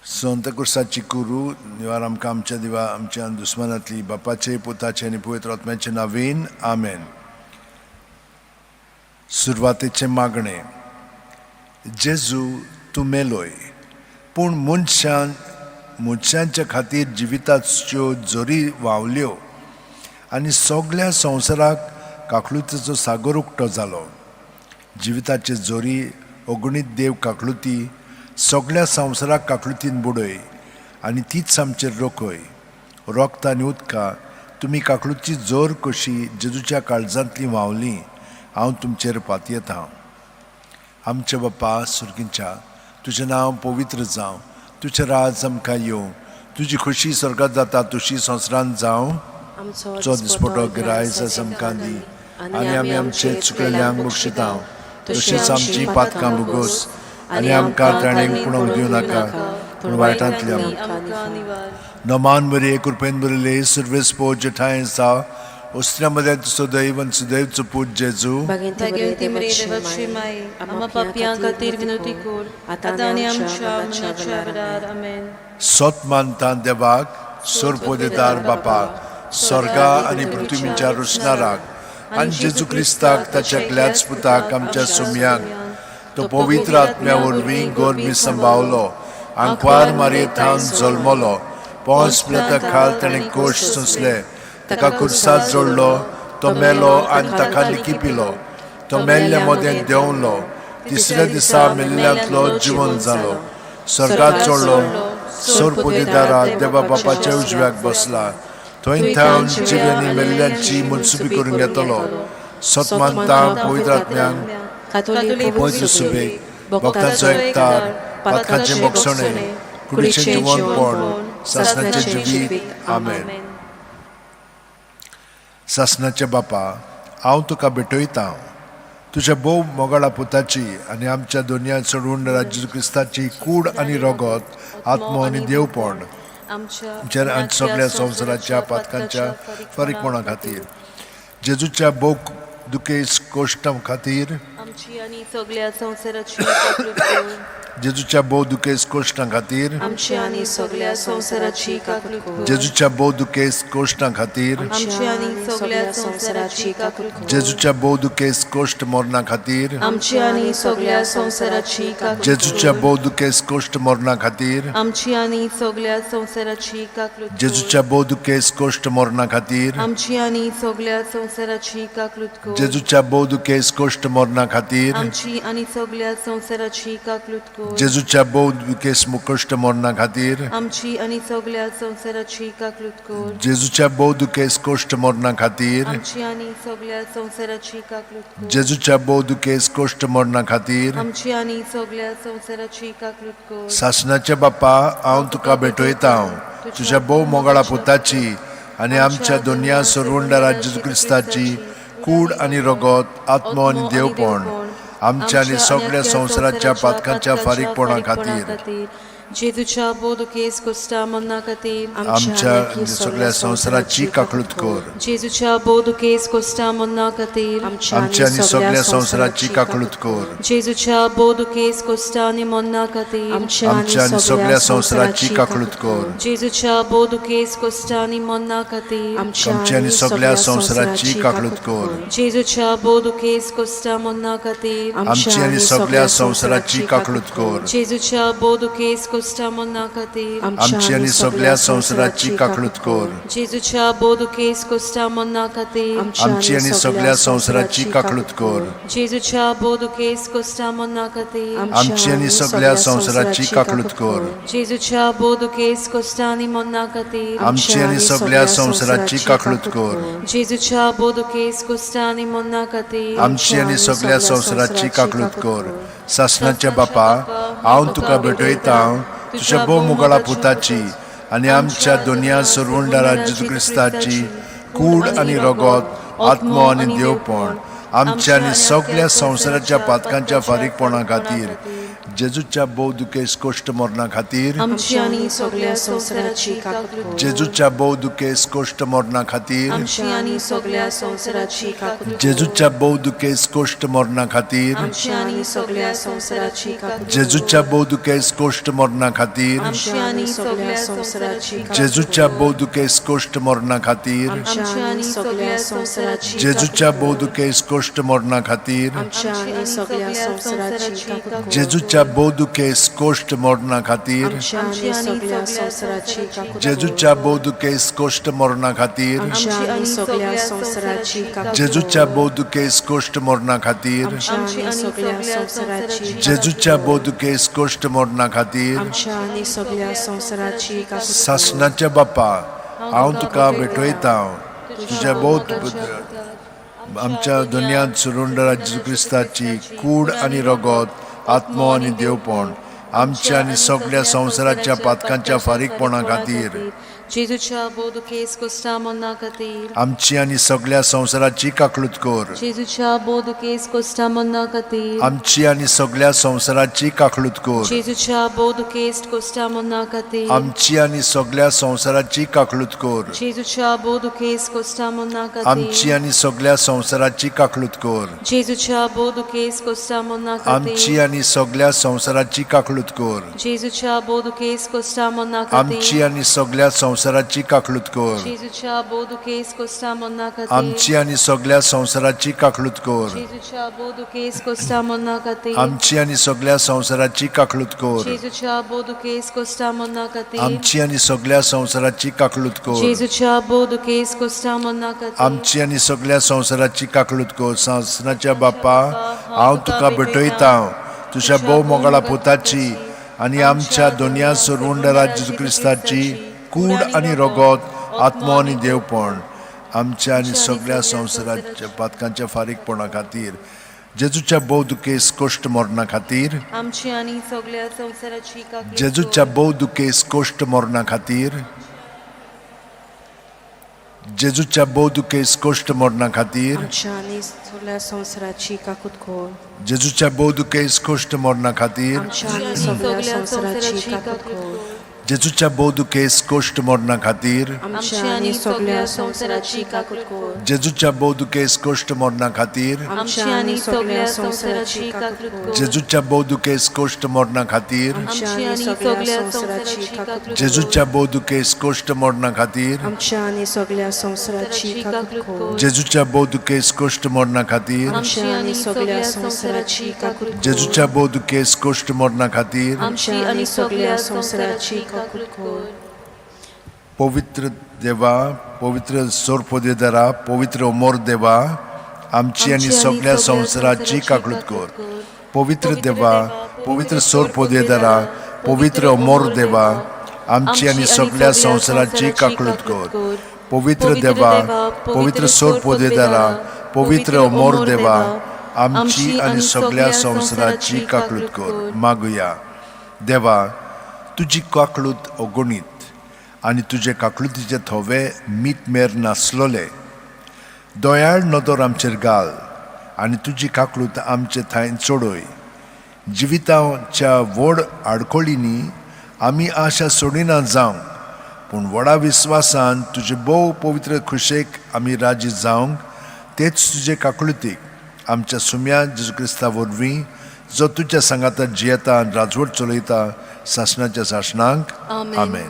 संत कुर्साची कुरू निवार आमकां आमच्या दिवा आमच्या दुस्मानांतली बापाचे पुताचे आनी पवित्र आत्म्याचे नांवेन आमेन. सुरवातेचे मागणे. जेजू तूं मेलोय पूण मनशांच्या खातीर जिविताच्यो जोरी व्हांवल्यो आनी सगळ्या संवसाराक काकलुतीचो सागर उक्तो जालो. जिविताचे जोरी अगणीत देव काकलुती सगळ्या संवसाराक काकलुतीन बुडय आनी तीच आमचेर रोखय. रोगता आनी उदकां तुमी काकलुतीची जोर कशी जेजूच्या काळजांतली व्हांवली हांव तुमचेर पातयेतां. आमचे बापा सुर्गींच्या तुजें नांव पवित्र जावं, तुजें राज आमकां येवं, तुजी खुशी स्वर्गांत जाता तशी संवसारांत जावं. आमचो दिसपटो गिरायज आमकां दी आनी आमी आमचे चुकलेल्यांक बक्षितां, तशीच आमची पातकां बुगोस आनी आमकां ताणेंक पुणोवंक दिवं नाका पूण वायटांतल्यान नमान बरे कृपेन बरयले सर्वेस पो जठाय जाव उस्त्र्या मध्ये तुजो दैव आनी सुदैवचो पूत जेजू सोत मानता देवाक सोर पोदेदार बापाक स्वर्गा आनी पृथ्वीच्या रुसणाराक आनी जेजू क्रिस्ताक ताच्या एकल्याच पुताक आमच्या सुमयांक तो पवित्र आत्म्या वरवीं गोरमी सांबाळलो, आंकवार मारयेंतान जल्मलो, पोंस पिलाता खाल ताणें कोश सोंसले, ताका खुर्सात जोडलो, तो मेलो आनी ताका लिकिपिलो, तो मेल्ल्या मोदें देंवलो, तिसऱ्या दिसा मेल्ल्यांतलो जिवंत जालो, स्वर्गांत चडलो, सोर पोदेदारा देवा बापाच्या उजव्याक बसला, थंय थावन जिवेनी मेल्ल्यांची मनसुबी करून घेतलो. सत मानता पवित्र आत्म्यांक पवित्र सुबेक भक्तांचो एकतार पातकांचे मोगसणे कुडीचें जिवंतपण सासणाचें जिवीत आमेन. सासणाचे बापा हांव तुका भेटयतां तुज्या भोव मोगाळा पुताची आनी आमच्या दोनया चडवून राज्य क्रिस्ताची कूड आनी रगत आत्मो आनी देवपण आमच्या सगळ्या संवसाराच्या पातकांच्या फारीकपणा खातीर जेजूच्या भोव दुखेस कोश्टां खातीर सगळ्या संवसाराची जेजूच्या भोव दुखेस कोश्टां खातीर आमची आनी सगळ्या संवसाराची काकूट जेजूच्या भोव दुखेस कोश्टां खातीर आमची आनी सगळ्या संवसाराची काकूट जेजूच्या भोव दुखेस कोश्ट मरणा खातीर आमची आनी सगळ्या संवसाराची काकूट जेजूच्या भोव दुखेस कोश्ट मरणा खातीर आमची आनी सगळ्या संवसाराची काकूट जेजूच्या भोव दुखेस कोश्ट मरणा खातीर आमची आनी सगळ्या संवसाराची काकूट जेजूच्या भोव दुखेस कोश्ट मरणा खातीर आमची आनी सगळ्या संवसाराची काकूट जेजूच्या भोव दुखेस मुकोश्ट मरणा खातीर आमची आनी सगळ्या संवसाराची काकूट जेजूच्या भोव दुखेस कोश्ट मरणा खातीर आमची आनी सगळ्या संवसाराची काकूट जेजूच्या भोव दुखेस कोश्ट मरणा खातीर आमची आनी सगळ्या संवसाराची काकूट सासणाचे बापा हांव तुका भेटयतां तुज्या भोव मोगाळा पुताची आनी आमच्या दोनया सोरवंडा राज्य क्रिस्ताची कूड आनी रगत आत्मो आनी देवपण आमच्या आनी सगळ्या संवसाराच्या पातकांच्या फारीकपणा खातीर जेजूच्या बोदुकेस कोस्टा मन्ना खातीर आमच्या सगळ्या संवसाराची काकळूत कर. जेजूच्या बोदुकेस कोस्टा मन्ना खातीर आमच्या आनी सगळ्या संवसाराची काकळूत कर. जेजूच्या बोदुकेस कोस्टा आनी मन्ना खातीर आमच्या आनी सगळ्या संवसाराची काकळूत कर. जेजूच्या बोदुकेस कोस्टा आनी मन्ना खातीर आमच्या आनी सगळ्या संवसाराची काकळूत कर. जेजूच्या बोदुकेस कोस्टा मन्ना खातीर आमच्या आनी सगळ्या संवसाराची काकळूत कर. जेजूच्या बोदुकेस कोस्टा मन्ना खातीर आमची आनी सगळ्या संवसाराची काकळूत कर. जेजूच्या बोदुकेस कोस्टा मन्ना खातीर आमची आनी सगळ्या संवसाराची काकळूत कर. जेजूच्या बोदुकेस कोस्टा मन्ना खातीर आमची आनी सगळ्या संवसाराची काकळूत कर. जेजूच्या बोदुकेस कोस्टा आनी मन्ना खातीर आमची आनी सगळ्या संवसाराची काकळूत कर. जेजूच्या बोदुकेस कोस्टा आनी मन्ना खातीर आमची आनी सगळ्या संवसाराची काकळूत कर. सासणाच्या बापा हांव तुका भेटयतां तुज्या भोव मोगाळा पुताची आनी आमच्या दोनया सोरवंडा राज्य क्रिस्ताची कूड आनी रगत आत्मो आनी देवपण आमच्या आनी सगळ्या संवसाराच्या पातकांच्या फारीकपणा खातीर जेजूच्या बोवदुकेस कोश्ट मरणा खातीर आमची आनी सगळ्या संवसाराची काकूट कर. जेजूच्या बोवदुकेस कोश्ट मरणा खातीर आमची आनी सगळ्या संवसाराची काकूट कर. जेजूच्या बोवदुकेस कोश्ट मरणा खातीर आमची आनी सगळ्या संवसाराची काकूट कर. जेजूच्या बोवदुकेस कोश्ट मरणा खातीर आमची आनी सगळ्या संवसाराची काकूट कर. जेजूच्या बोवदुकेस कोश्ट मरणा खातीर आमची आनी सगळ्या संवसाराची जेजूच्या बोवदुकेस कोश्ट मरणा खातीर आमची आनी सगळ्या संवसाराची काकूट कर. जेजूच्या बोवदुकेस कोश्ट मरणा खातीर आमची आनी सगळ्या संवसाराची काकूट कर. जेजूच्या बोवदुकेस कोश्ट मरणा खातीर आमची आनी सगळ्या संवसाराची काकूट कर. जेजूच्या बोवदुकेस कोश्ट मरणा खातीर आमची आनी सगळ्या संवसाराची काकूट कर. जेजूच्या बोवदुकेस कोश्ट मरणा खातीर आमची आनी सगळ्या संवसाराची काकूट कर. सासणाच्या बापा हांव तुका भेटयता तुझ्या बोध आमच्या दुनियांत सुरुंडरा जेजू क्रिस्ताची कूड आनी रगत आत्मो आनी देवपण आमच्या आनी सगळ्या संवसाराच्या पातकांच्या फारीकपणा खातीर जेजूच्या बोदुकेस कोस्टा मन्ना खातीर आमची आनी सगळ्या संवसाराची काकलूत कर जेजूच्या बोदुकेस कोस्टा मन्ना खातीर आमची आनी सगळ्या संवसाराची काकलूत कर जेजूच्या बोदुकेस कोस्टा मन्ना खातीर आमची आनी सगळ्या संवसाराची काकलूत कर जेजूच्या बोदुकेस कोस्टा मन्ना खातीर आमची आनी सगळ्या संवसाराची काकलूत कर जेजूच्या बोदुकेस कोस्टा मन्ना आमची खातीर आनी सगळ्या संवसाराची काकलूत कर जेजूच्या बोदुकेस कोस्टा मन्ना आमची खातीर आनी सगळ्या संवसाराची काकलूत कर जेजूच्या बोदुकेस कोस्टा मन्ना खातीर आमची आनी सगळ्या संवसाराची काकलूत कर जेजूच्या बोदुकेस कोस्टा मन्ना खातीर आमची आनी सगळ्या संवसाराची काकलूत कर जेजूच्या बोदुकेस कोस्टा मन्ना खातीर आमची आनी सगळ्या संवसाराची काकलूत कर जेजूच्या बोदुकेस कोस्टा मन्ना खातीर आमची आनी सगळ्या संवसाराची काकलूत कर सासणाच्या बापा हांव तुका भेटयता तुझ्या भोव मोगाळा पुताची आनी आमच्या दोनया सुरवंडरा जेजू क्रिस्ताची कूड आनी रगत आत्मो आनी देवपण आमच्या आनी सगळ्या संवसाराच्या पातकांच्या फारीकपणा खातीर जेजूच्या बोवदुकेस कोश्ट मरणा खातीर आमची आनी सगळ्या संवसाराची काकूट जेजूच्या बोवदुकेस कोश्ट मरणा खातीर जेजूच्या बोवदुकेस कोश्ट मरणा खातीर आमच्या आनी सगळ्या संवसाराची काकूट कर जेजूच्या बोवदुकेस कोश्ट मरणा खातीर आमच्या आनी सगळ्या संवसाराची काकूट कर जेजूच्या बोवदुकेस कोश्ट मरणा खातीर आमच्या आनी सगळ्या संवसाराची काकूट कर जेजूच्या बोवदुकेस कोश्ट मरणा खातीर आमच्या आनी सगळ्या संवसाराची काकूट कर जेजूच्या बोवदुकेस कोश्ट मरणा खातीर आमच्या आनी सगळ्या संवसाराची काकूट कर जेजूच्या बोवदुकेस कोश्ट मरणा खातीर आमच्या आनी सगळ्या संवसाराची काकूट कर जेजूच्या बोवदुकेस कोश्ट मरणा खातीर आमच्या आनी सगळ्या संवसाराची काकूट कर जेजूच्या बोवदुकेस कोश्ट मरणा खातीर आमची आनी सगळ्या संवसाराची काकूट कर पवित्र देवा पवित्र सोरपोदेदारा पवित्र अमोर देवा आमची आनी सगळ्या संवसाराची काकलूत कर पवित्र देवा पवित्र सोरपोदेदारा पवित्र अमोर देवा आमची आनी सगळ्या संवसाराची काकलूत कर पवित्र देवा पवित्र सोरपोदेदारा पवित्र अमोर देवा आमची आनी सगळ्या संवसाराची काकलूत कर मागुया देवा तुजी काकलूत अगणित आनी तुजे काकलुतीचे थोवे मीत नासलोले दोयाळ नदर आमचेर घाल आनी तुजी काकलूत आमचे थंय चडय जिविताच्या व्हड आडखळींनी आमी आशा सोडिना जावंक पूण व्हडा विस्वासान तुजे भोव पवित्र खुशेक आमी राजी जावंक तेच तुजे काकलुतीक आमच्या सुम्या जेजू क्रिस्ता वरवीं जो तुज्या सांगाताक जियेता आनी राजवट चलयता सासणाच्या सासणांक आमेन